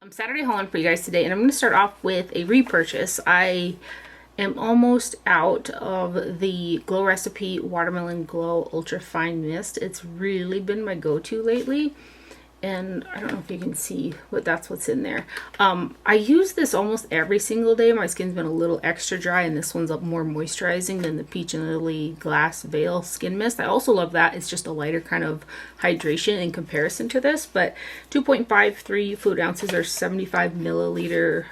I'm Saturday hauling for you guys today, and I'm going to start off with a repurchase. I am almost out of the Glow Recipe Watermelon Glow Ultra Fine Mist. It's really been my go-to lately, and I don't know if you can see, but that's what's in there. I use this almost every single day. My skin's been a little extra dry, and this one's up more moisturizing than the Peach and Lily Glass Veil Skin Mist. I also love that. It's just a lighter kind of hydration in comparison to this, but 2.53 fluid ounces or 75 milliliter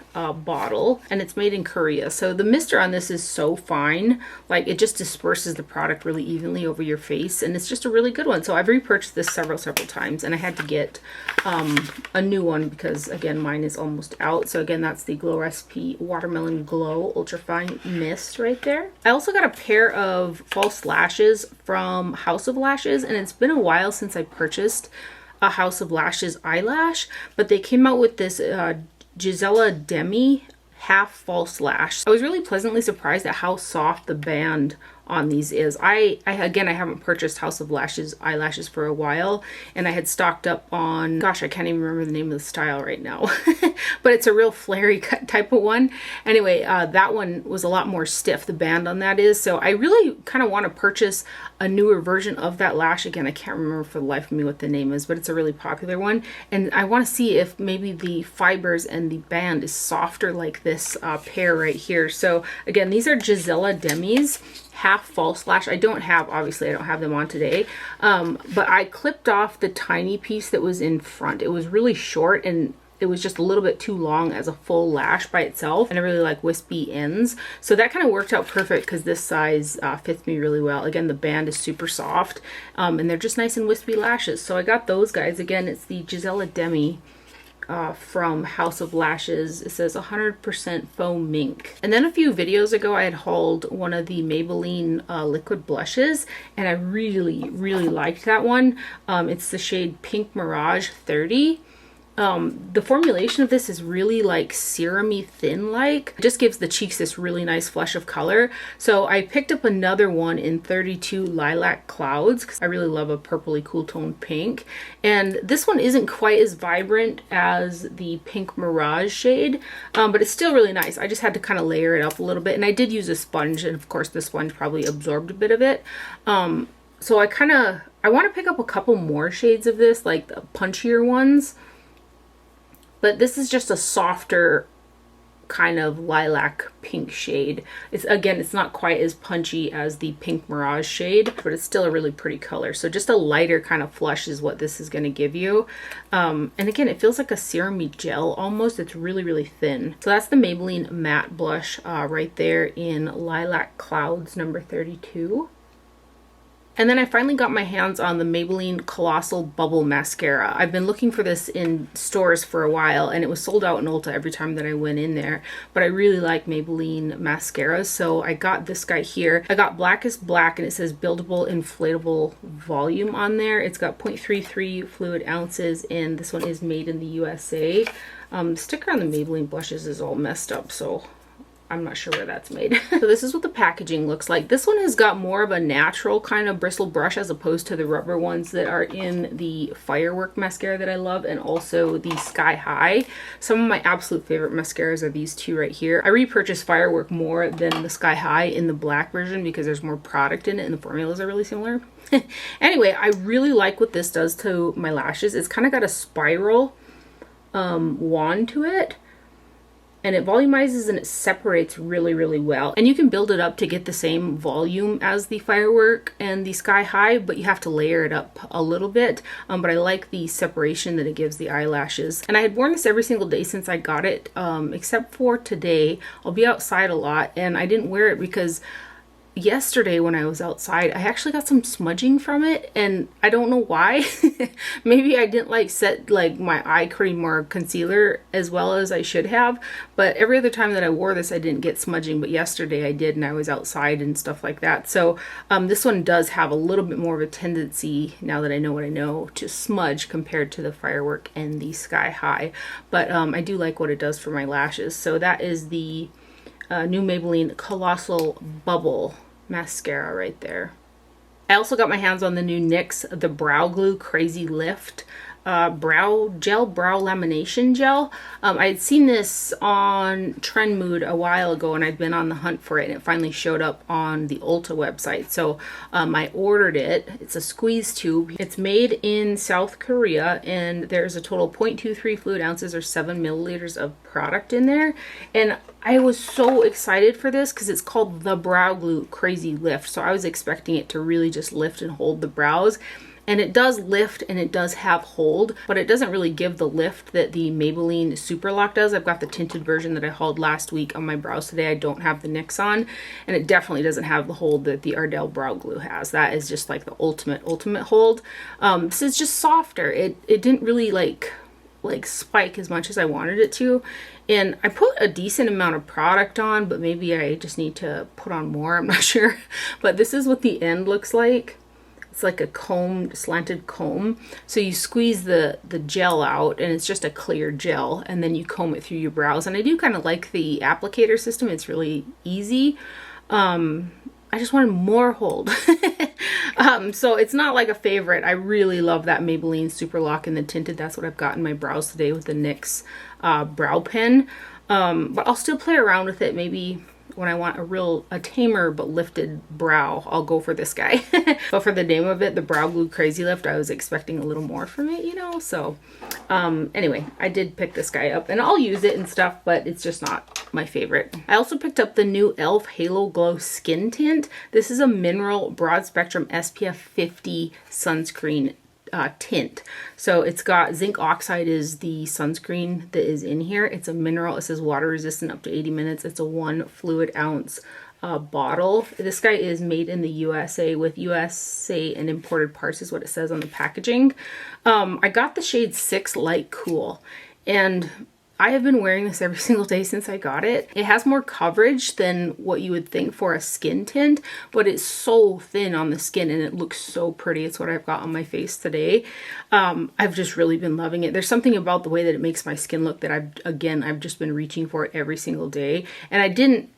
bottle, and it's made in Korea. So the mister on this is so fine, like it just disperses the product really evenly over your face, and it's just a really good one. So I've repurchased this several times, and I had to get a new one because again mine is almost out. So again, that's the Glow Recipe Watermelon Glow Ultra Fine Mist right there. I also got a pair of false lashes from House of Lashes, and it's been a while since I purchased a House of Lashes eyelash, but they came out with this Gisela Demi half false lash. I was really pleasantly surprised at how soft the band on these is. I haven't purchased House of Lashes eyelashes for a while, and I had stocked up on, gosh, I can't even remember the name of the style right now, but it's a real flary cut type of one. Anyway, that one was a lot more stiff, the band on that is, so I really kind of want to purchase a newer version of that lash. Again, I can't remember for the life of me what the name is, but it's a really popular one, and I want to see if maybe the fibers and the band is softer like this pair right here. So again, these are Gisela Demi's half false lash. Obviously I don't have them on today, but I clipped off the tiny piece that was in front. It was really short, and it was just a little bit too long as a full lash by itself, and I really like wispy ends, so that kind of worked out perfect because this size fits me really well. Again, the band is super soft, and they're just nice and wispy lashes, so I got those guys. Again, it's the Gisela Demi from House of Lashes. It says 100% faux mink. And then a few videos ago I had hauled one of the Maybelline liquid blushes, and I really liked that one. It's the shade Pink Mirage 30. The formulation of this is really like serum-y thin, like it just gives the cheeks this really nice flush of color. So I picked up another one in 32 Lilac Clouds because I really love a purpley cool tone pink, and this one isn't quite as vibrant as the Pink Mirage shade, but it's still really nice. I just had to kind of layer it up a little bit, and I did use a sponge, and of course the sponge probably absorbed a bit of it. So I want to pick up a couple more shades of this, like the punchier ones. But this is just a softer kind of lilac pink shade. It's not quite as punchy as the Pink Mirage shade, but it's still a really pretty color. So just a lighter kind of flush is what this is going to give you. And again, it feels like a serum-y gel almost. It's really thin. So that's the Maybelline Matte Blush right there in Lilac Clouds number 32. And then I finally got my hands on the Maybelline Colossal Bubble Mascara. I've been looking for this in stores for a while, and it was sold out in Ulta every time that I went in there. But I really like Maybelline mascaras, so I got this guy here. I got Black is Black, and it says Buildable Inflatable Volume on there. It's got 0.33 fluid ounces, and this one is made in the USA. The sticker on the Maybelline blushes is all messed up, so I'm not sure where that's made. So this is what the packaging looks like. This one has got more of a natural kind of bristle brush as opposed to the rubber ones that are in the Firework mascara that I love, and also the Sky High. Some of my absolute favorite mascaras are these two right here. I repurchased Firework more than the Sky High in the black version because there's more product in it and the formulas are really similar. Anyway, I really like what this does to my lashes. It's kind of got a spiral wand to it, and it volumizes and it separates really well, and you can build it up to get the same volume as the Firework and the Sky High, but you have to layer it up a little bit. But I like the separation that it gives the eyelashes, and I had worn this every single day since I got it, except for today. I'll be outside a lot, and I didn't wear it because yesterday when I was outside I actually got some smudging from it, and I don't know why. Maybe I didn't set my eye cream or concealer as well as I should have, but every other time that I wore this I didn't get smudging, but yesterday I did, and I was outside and stuff like that. So this one does have a little bit more of a tendency, now that I know what I know, to smudge compared to the Firework and the Sky High, but I do like what it does for my lashes. So that is the new Maybelline Colossal Bubble Mascara right there. I also got my hands on the new NYX The Brow Glue Crazy Lift brow lamination gel. I had seen this on Trend Mood a while ago, and I'd been on the hunt for it, and it finally showed up on the Ulta website. So I ordered it. It's a squeeze tube. It's made in South Korea, and there's a total 0.23 fluid ounces or 7 milliliters of product in there. And I was so excited for this because it's called the Brow Glue Crazy Lift. So I was expecting it to really just lift and hold the brows. And it does lift and it does have hold, but it doesn't really give the lift that the Maybelline Super Lock does. I've got the tinted version that I hauled last week on my brows today. I don't have the NYX on, and it definitely doesn't have the hold that the Ardell Brow Glue has. That is just like the ultimate hold. This is just softer. It didn't really like spike as much as I wanted it to. And I put a decent amount of product on, but maybe I just need to put on more. I'm not sure. But this is what the end looks like. It's like a comb, slanted comb. So you squeeze the gel out, and it's just a clear gel, and then you comb it through your brows. And I do kind of like the applicator system. It's really easy. I just wanted more hold. So it's not like a favorite. I really love that Maybelline Super Lock in the tinted. That's what I've got in my brows today with the NYX brow pen. But I'll still play around with it. Maybe when I want a tamer but lifted brow, I'll go for this guy. But for the name of it, the Brow Glue Crazy Lift, I was expecting a little more from it, you know? So anyway, I did pick this guy up, and I'll use it and stuff, but it's just not my favorite. I also picked up the new E.L.F. Halo Glow Skin Tint. This is a mineral broad spectrum SPF 50 sunscreen tint. So it's got zinc oxide is the sunscreen that is in here. It's a mineral. It says water resistant up to 80 minutes. It's a 1 fluid ounce bottle. This guy is made in the USA with USA and imported parts is what it says on the packaging. I got the shade 6 Light Cool, and I have been wearing this every single day since I got it. It has more coverage than what you would think for a skin tint, but it's so thin on the skin and it looks so pretty. It's what I've got on my face today. I've just really been loving it. There's something about the way that it makes my skin look that I've just been reaching for it every single day. And I didn't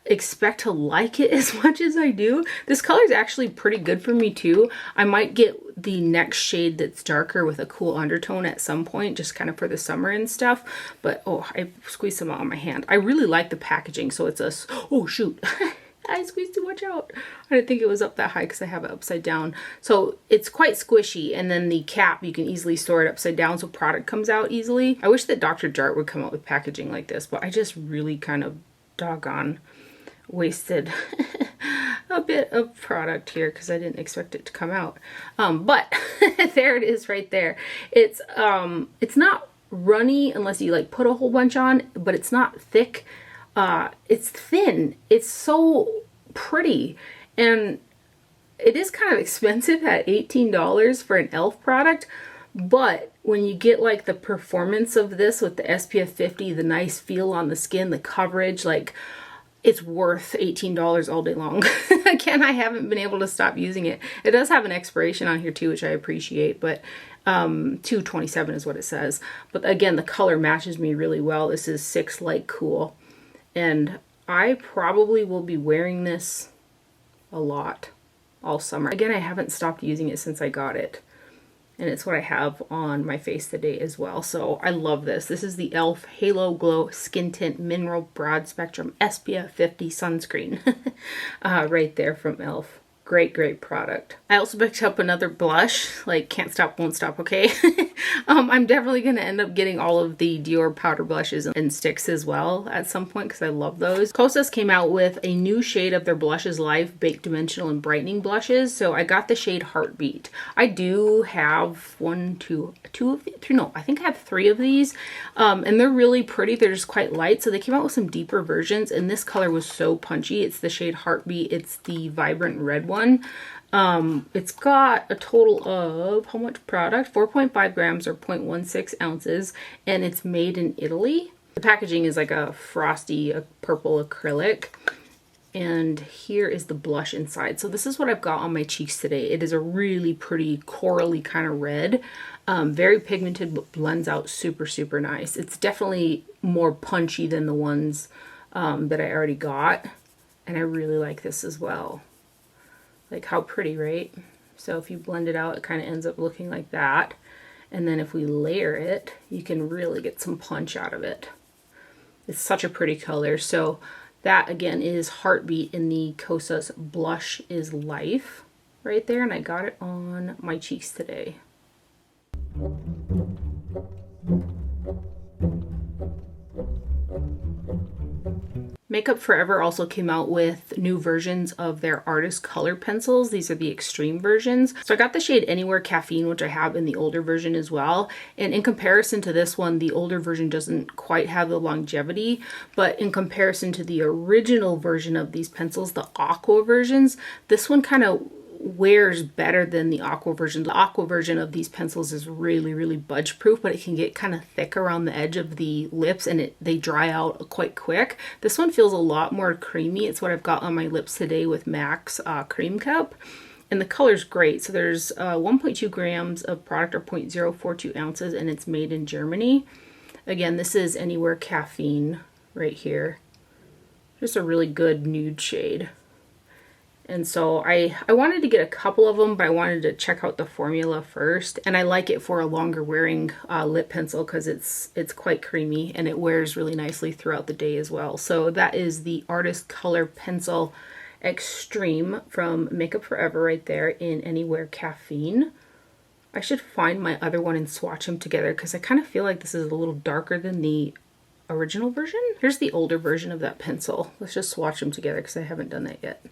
expect to like it as much as I do. This color is actually pretty good for me too. I might get the next shade that's darker with a cool undertone at some point, just kind of for the summer and stuff. But oh, I squeezed some out on my hand. I really like the packaging. So it's oh shoot. I squeezed too much out. I didn't think it was up that high because I have it upside down. So it's quite squishy, and then the cap, you can easily store it upside down so product comes out easily. I wish that Dr. Jart would come out with packaging like this, but I just really kind of doggone wasted a bit of product here because I didn't expect it to come out. But there it is right there. It's not runny unless you like put a whole bunch on, but it's not thick. It's thin. It's so pretty, and it is kind of expensive at $18 for an E.L.F. product. But when you get like the performance of this with the SPF 50, the nice feel on the skin, the coverage, like it's worth $18 all day long. Again, I haven't been able to stop using it. It does have an expiration on here too, which I appreciate, but 2/27 is what it says. But again, the color matches me really well. This is 6 Light Cool, and I probably will be wearing this a lot all summer. Again, I haven't stopped using it since I got it. And it's what I have on my face today as well. So I love this. This is the E.L.F. Halo Glow Skin Tint Mineral Broad Spectrum SPF 50 Sunscreen. Right there from E.L.F. Great, great product. I also picked up another blush, like can't stop, won't stop, okay? I'm definitely going to end up getting all of the Dior powder blushes and sticks as well at some point because I love those. Kosas came out with a new shade of their Blushes Live Baked Dimensional and Brightening Blushes. So I got the shade Heartbeat. I do have I think I have 3 of these. And they're really pretty. They're just quite light. So they came out with some deeper versions, and this color was so punchy. It's the shade Heartbeat. It's the vibrant red one. It's got a total of how much product? 4.5 grams or 0.16 ounces, and it's made in Italy. The packaging is like a frosty purple acrylic, and here is the blush inside. So this is what I've got on my cheeks today. It is a really pretty corally kind of red, very pigmented, but blends out super, super nice. It's definitely more punchy than the ones that I already got, and I really like this as well. Like how pretty, right? So if you blend it out, it kind of ends up looking like that. And then if we layer it, you can really get some punch out of it. It's such a pretty color. So that again is Heartbeat in the Kosas Blush is Life right there. And I got it on my cheeks today. Makeup Forever also came out with new versions of their artist color pencils. These are the extreme versions. So I got the shade Anywhere Caffeine, which I have in the older version as well. And in comparison to this one, the older version doesn't quite have the longevity, but in comparison to the original version of these pencils, the aqua versions, this one kind of wears better than the aqua version. The aqua version of these pencils is really budge proof, but it can get kind of thick around the edge of the lips and they dry out quite quick. This one feels a lot more creamy. It's what I've got on my lips today with MAC's Cream Cup. And the color's great. So there's 1.2 grams of product, or 0.042 ounces, and it's made in Germany. Again, this is Anywhere Caffeine right here. Just a really good nude shade. And so I wanted to get a couple of them, but I wanted to check out the formula first. And I like it for a longer wearing lip pencil because it's quite creamy and it wears really nicely throughout the day as well. So that is the Artist Color Pencil Extreme from Makeup Forever right there in Anywhere Caffeine. I should find my other one and swatch them together because I kind of feel like this is a little darker than the original version. Here's the older version of that pencil. Let's just swatch them together because I haven't done that yet.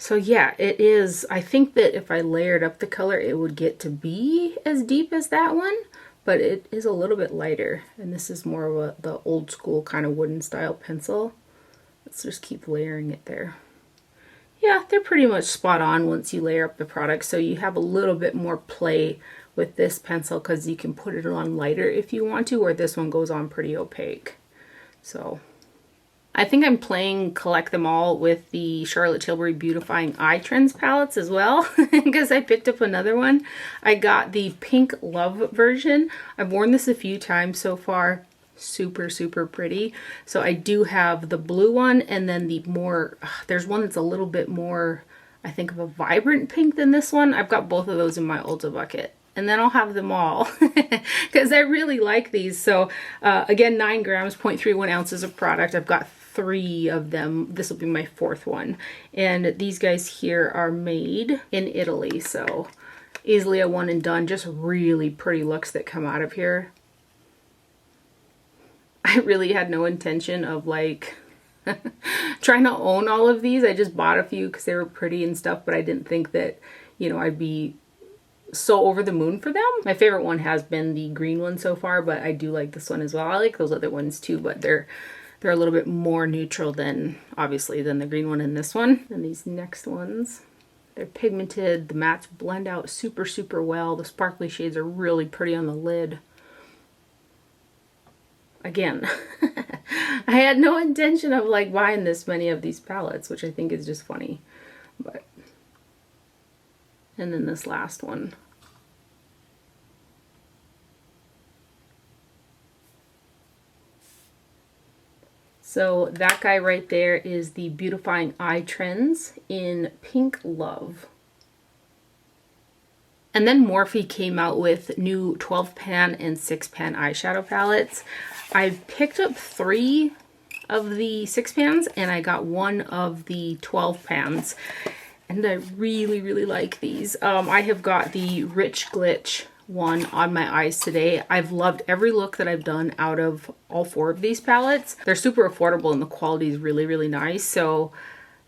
So yeah, it is, I think that if I layered up the color, it would get to be as deep as that one, but it is a little bit lighter. And this is more of the old school kind of wooden style pencil. Let's just keep layering it there. Yeah, they're pretty much spot on once you layer up the product. So you have a little bit more play with this pencil because you can put it on lighter if you want to, or this one goes on pretty opaque. So I think I'm playing collect them all with the Charlotte Tilbury Beautifying Eye Trends palettes as well because I picked up another one. I got the Pink Love version. I've worn this a few times so far. Super pretty. So I do have the blue one and then the more, there's one that's a little bit more, I think, of a vibrant pink than this one. I've got both of those in my Ulta bucket. And then I'll have them all because I really like these. So again, 9 grams, 0.31 ounces of product. I've got 3 of them. This will be my 4th one. And these guys here are made in Italy. So easily a one and done. Just really pretty looks that come out of here. I really had no intention of like trying to own all of these. I just bought a few because they were pretty and stuff, but I didn't think that, you know, I'd be so over the moon for them. My favorite one has been the green one so far, but I do like this one as well. I like those other ones too, but they're a little bit more neutral than, obviously, than the green one and this one. And these next ones, they're pigmented. The mattes blend out super well. The sparkly shades are really pretty on the lid. Again, I had no intention of like buying this many of these palettes, which I think is just funny. But and then this last one. So that guy right there is the Beautifying Eye Trends in Pink Love. And then Morphe came out with new 12-pan and 6-pan eyeshadow palettes. I picked up 3 of the 6-pans and I got 1 of the 12-pans. And I really like these. I have got the Rich Glitch one on my eyes today. I've loved every look that I've done out of all 4 of these palettes. They're super affordable and the quality is really nice. So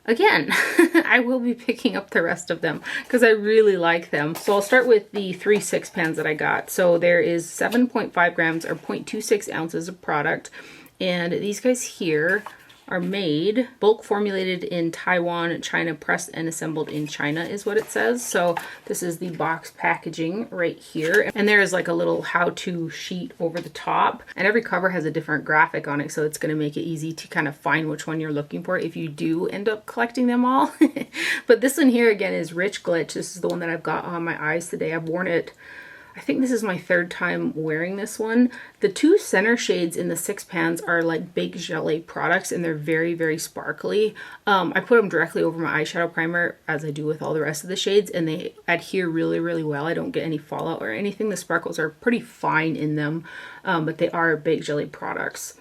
again, I will be picking up the rest of them because I really like them. So I'll start with the 3 6-pans that I got. So there is 7.5 grams or 0.26 ounces of product. And these guys here are made, bulk formulated in Taiwan, China, pressed and assembled in China is what it says. So this is the box packaging right here. And there is like a little how-to sheet over the top. And every cover has a different graphic on it. So it's going to make it easy to kind of find which one you're looking for if you do end up collecting them all. But this one here again is Rich Glitch. This is the one that I've got on my eyes today. I've worn it I think this is my third time wearing this one. The two center shades in the 6 pans are like baked gelée products, and they're very, very sparkly. I put them directly over my eyeshadow primer, as I do with all the rest of the shades, and they adhere really, really well. I don't get any fallout or anything. The sparkles are pretty fine in them, but they are baked gelée products.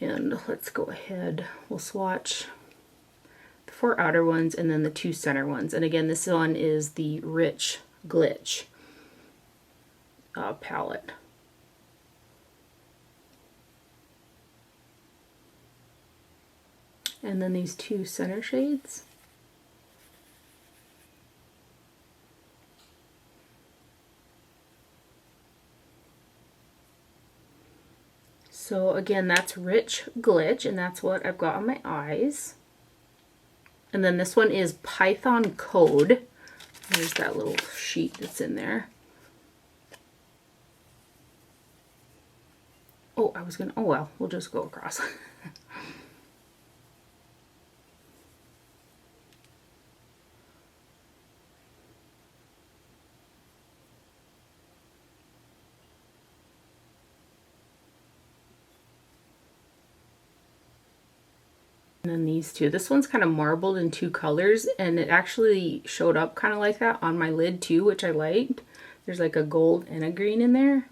And let's go ahead. We'll swatch the 4 outer ones and then the 2 center ones. And again, this one is the Rich Glitch palette. And then these 2 center shades. So again, that's Rich Glitch, and that's what I've got on my eyes. And then this one is Python Code. There's that little sheet that's in there. Oh, oh well, we'll just go across. And then these two. This one's kind of marbled in 2 colors, and it actually showed up kind of like that on my lid too, which I liked. There's like a gold and a green in there.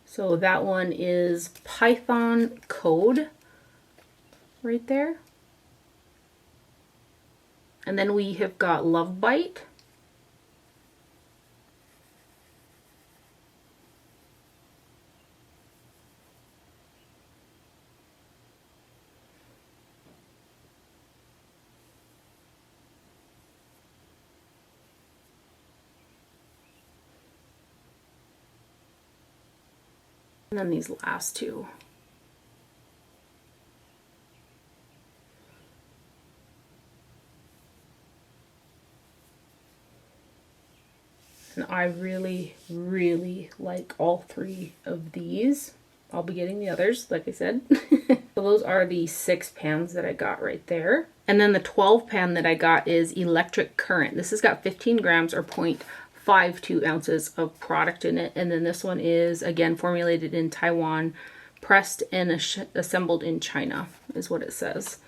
So that one is Python Code right there. And then we have got Love Bite. And then these last 2. And I really, really like all 3 of these. I'll be getting the others, like I said. So those are the 6 pans that I got right there. And then the 12 pan that I got is Electric Current. This has got 15 grams or 0.52 ounces of product in it. And then this one is, again, formulated in Taiwan, pressed and assembled in China, is what it says.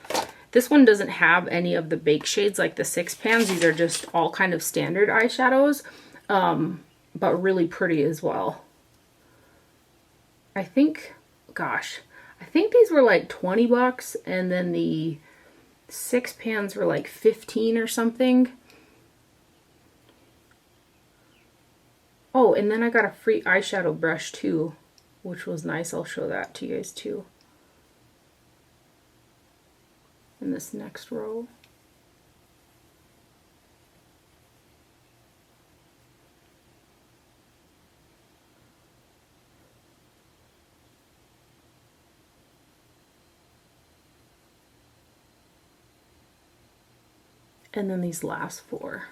This one doesn't have any of the bake shades like the 6 pans. These are just all kind of standard eyeshadows, but really pretty as well. I think, gosh, I think these were like 20 bucks, and then the 6 pans were like 15 or something. Oh, and then I got a free eyeshadow brush too, which was nice. I'll show that to you guys too. In this next row. And then these last 4.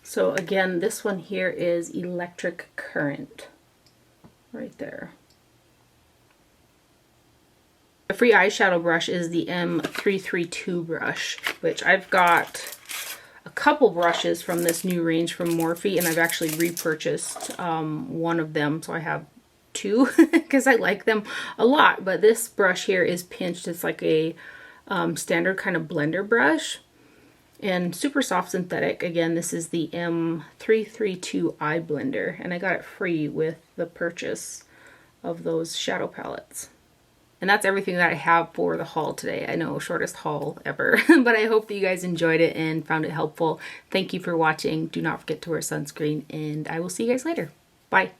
So again, this one here is Electric Current, right there. The free eyeshadow brush is the M332 brush, which I've got a couple brushes from this new range from Morphe, and I've actually repurchased one of them, so I have 2 because I like them a lot. But this brush here is pinched. It's like a standard kind of blender brush. And super soft synthetic. Again, this is the M332 Eye Blender, and I got it free with the purchase of those shadow palettes. And that's everything that I have for the haul today. I know, shortest haul ever, but I hope that you guys enjoyed it and found it helpful. Thank you for watching. Do not forget to wear sunscreen, and I will see you guys later. Bye.